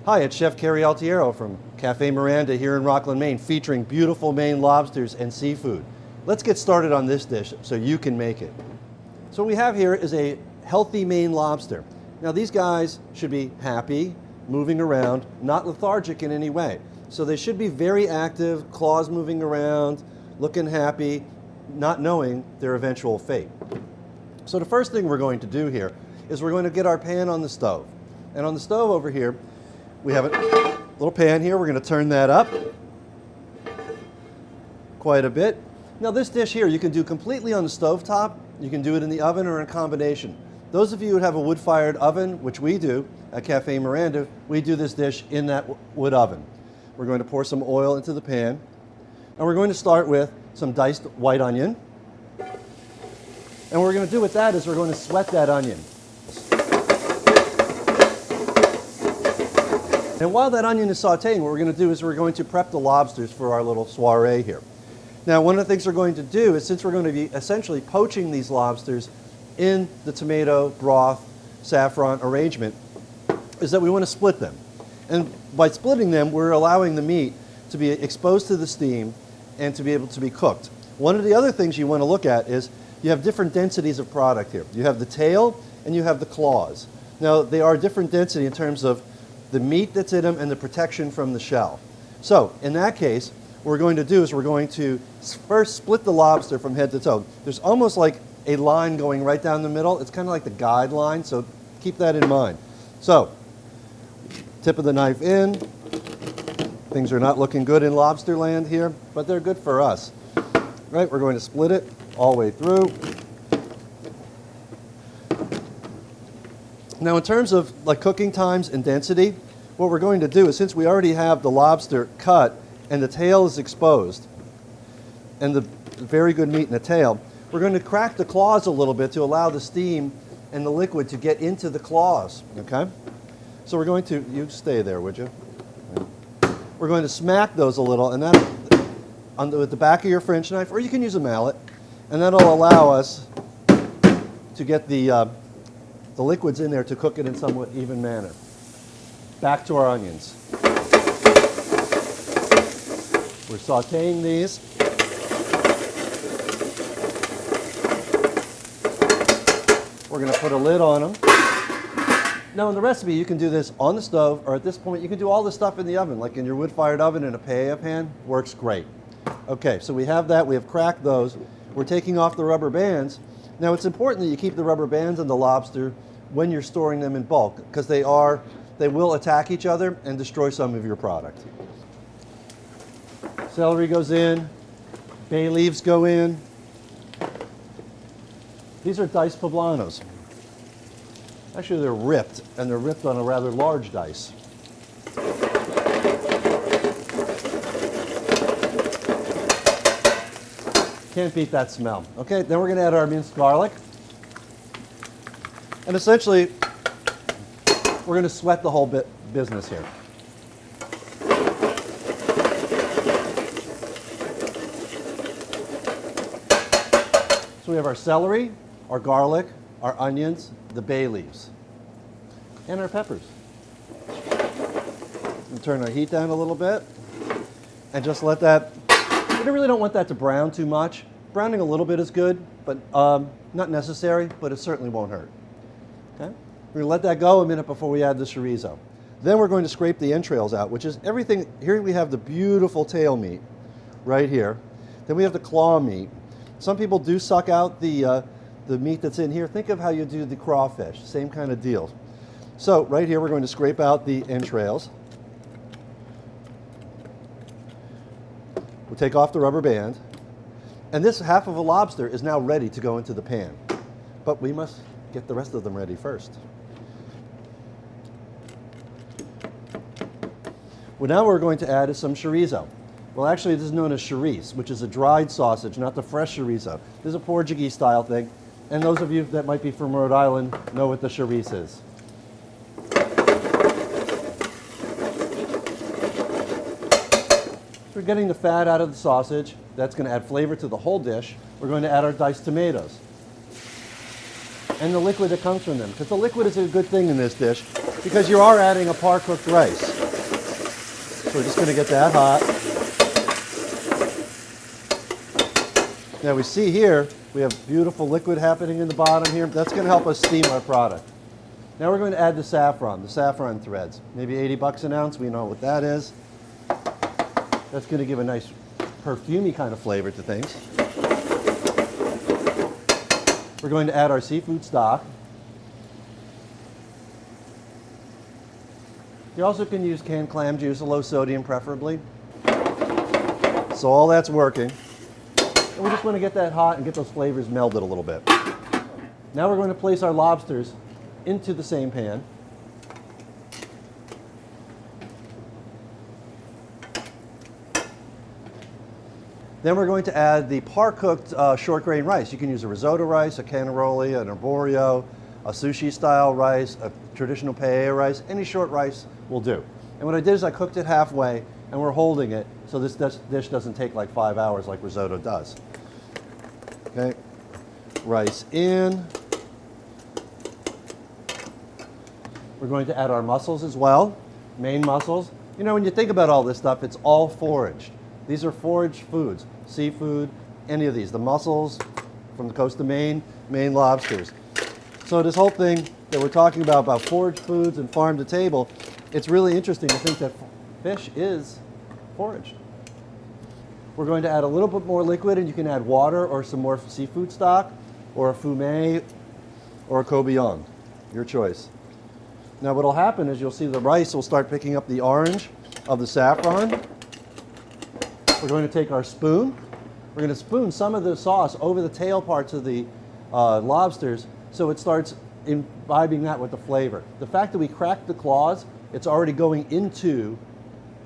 Hi, it's Chef Kerry Altiero from Cafe Miranda here in Rockland, Maine, featuring beautiful Maine lobsters and seafood. Let's get started on this dish so you can make it. So what we have here is a healthy Maine lobster. Now these guys should be happy, moving around, not lethargic in any way. So they should be very active, claws moving around, looking happy, not knowing their eventual fate. So the first thing we're going to do here is we're going to get our pan on the stove. And on the stove over here, we have a little pan here. We're going to turn that up quite a bit. Now this dish here you can do completely on the stove top. You can do it in the oven or in a combination. Those of you who have a wood-fired oven, which we do at Cafe Miranda, we do this dish in that wood oven. We're going to pour some oil into the pan. And we're going to start with some diced white onion. And what we're going to do with that is we're going to sweat that onion. And while that onion is sauteing, what we're going to do is we're going to prep the lobsters for our little soiree here. Now, one of the things we're going to do is, since we're going to be essentially poaching these lobsters in the tomato, broth, saffron arrangement, is that we want to split them. And by splitting them, we're allowing the meat to be exposed to the steam and to be able to be cooked. One of the other things you want to look at is you have different densities of product here. You have the tail and you have the claws. Now, they are different density in terms of the meat that's in them and the protection from the shell. So, in that case, what we're going to do is we're going to first split the lobster from head to toe. There's almost like a line going right down the middle. It's kind of like the guideline, so keep that in mind. So, tip of the knife in. Things are not looking good in lobster land here, but they're good for us. Right, we're going to split it all the way through. Now in terms of like cooking times and density, what we're going to do is, since we already have the lobster cut and the tail is exposed, and the very good meat in the tail, we're going to crack the claws a little bit to allow the steam and the liquid to get into the claws, okay? So we're going to, you stay there, would you? We're going to smack those a little, and that with the back of your French knife, or you can use a mallet, and that'll allow us to get the liquids in there to cook it in somewhat even manner. Back to our onions. We're sauteing these. We're going to put a lid on them. Now in the recipe you can do this on the stove, or at this point you can do all this stuff in the oven, like in your wood-fired oven in a paella pan. Works great. Okay, so we have that. We have cracked those. We're taking off the rubber bands. Now it's important that you keep the rubber bands on the lobster when you're storing them in bulk, because they will attack each other and destroy some of your product. Celery goes in, bay leaves go in. These are diced poblanos. Actually, they're ripped, and they're ripped on a rather large dice. Can't beat that smell. Okay, then we're going to add our minced garlic. And essentially, we're going to sweat the whole business here. So we have our celery, our garlic, our onions, the bay leaves, and our peppers. And turn our heat down a little bit, and just let that, we really don't want that to brown too much. Browning a little bit is good, but not necessary, but it certainly won't hurt. Okay? We're going to let that go a minute before we add the chorizo. Then we're going to scrape the entrails out, which is everything. Here we have the beautiful tail meat right here. Then we have the claw meat. Some people do suck out the meat that's in here. Think of how you do the crawfish, same kind of deal. So right here we're going to scrape out the entrails. We'll take off the rubber band. And this half of a lobster is now ready to go into the pan. But we must get the rest of them ready first. Well, now we're going to add some chorizo. Well, actually, this is known as chorizo, which is a dried sausage, not the fresh chorizo. This is a Portuguese style thing. And those of you that might be from Rhode Island know what the chorizo is. So we're getting the fat out of the sausage. That's going to add flavor to the whole dish. We're going to add our diced tomatoes. and the liquid that comes from them. Because the liquid is a good thing in this dish because you are adding a par-cooked rice. So we're just going to get that hot. Now we see here, we have beautiful liquid happening in the bottom here. That's going to help us steam our product. Now we're going to add the saffron threads. Maybe 80 bucks an ounce, we know what that is. That's going to give a nice perfumey kind of flavor to things. We're going to add our seafood stock. You also can use canned clam juice, a low sodium preferably. So all that's working. And we just want to get that hot and get those flavors melded a little bit. Now we're going to place our lobsters into the same pan. Then we're going to add the par-cooked short grain rice. You can use a risotto rice, a cannaroli, an arborio, a sushi style rice, a traditional paella rice, any short rice will do. And what I did is I cooked it halfway and we're holding it so this dish doesn't take like 5 hours like risotto does. Okay, rice in. We're going to add our mussels as well, Maine mussels. You know, when you think about all this stuff, it's all foraged. These are foraged foods, seafood, any of these. The mussels from the coast of Maine, Maine lobsters. So this whole thing that we're talking about foraged foods and farm to table, it's really interesting to think that fish is foraged. We're going to add a little bit more liquid, and you can add water or some more seafood stock or a fumet or a courtbouillon, your choice. Now what will happen is you'll see the rice will start picking up the orange of the saffron. We're going to take our spoon. We're going to spoon some of the sauce over the tail parts of the lobsters so it starts imbibing that with the flavor. The fact that we cracked the claws, it's already going into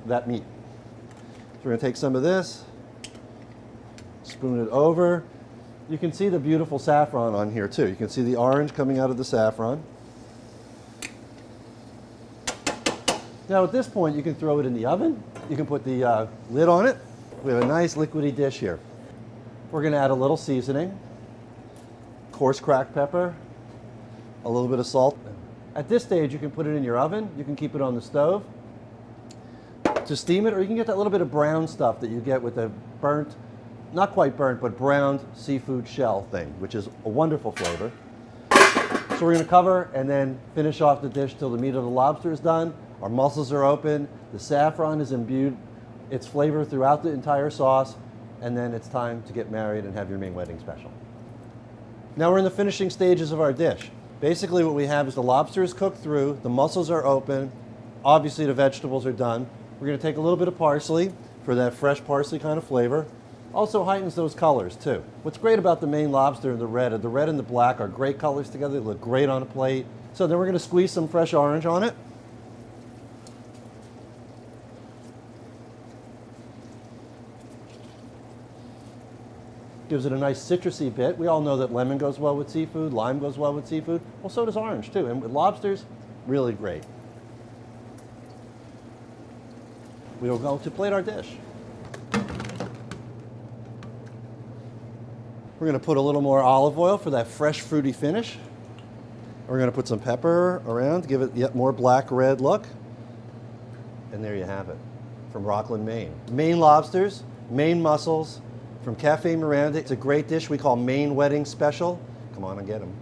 that meat. So we're going to take some of this, spoon it over. You can see the beautiful saffron on here too. You can see the orange coming out of the saffron. Now at this point you can throw it in the oven. You can put the lid on it. We have a nice liquidy dish here. We're going to add a little seasoning, coarse cracked pepper, a little bit of salt. At this stage you can put it in your oven. You can keep it on the stove to steam it, or you can get that little bit of brown stuff that you get with the burnt, not quite burnt, but browned seafood shell thing, which is a wonderful flavor. So we're going to cover and then finish off the dish till the meat of the lobster is done. Our mussels are open, the saffron is imbued its flavor throughout the entire sauce, and then it's time to get married and have your Maine Wedding Special. Now we're in the finishing stages of our dish. Basically what we have is the lobster is cooked through, the mussels are open, obviously the vegetables are done. We're going to take a little bit of parsley for that fresh parsley kind of flavor. Also heightens those colors too. What's great about the Maine lobster and the red and the black are great colors together. They look great on a plate. So then we're going to squeeze some fresh orange on it. Gives it a nice citrusy bit. We all know that lemon goes well with seafood, lime goes well with seafood. Well, so does orange too. And with lobsters, really great. We will go to plate our dish. We're going to put a little more olive oil for that fresh, fruity finish. We're going to put some pepper around to give it yet more black-red look. And there you have it, from Rockland, Maine. Maine lobsters, Maine mussels, from Cafe Miranda. It's a great dish we call Maine Wedding Special. Come on and get them.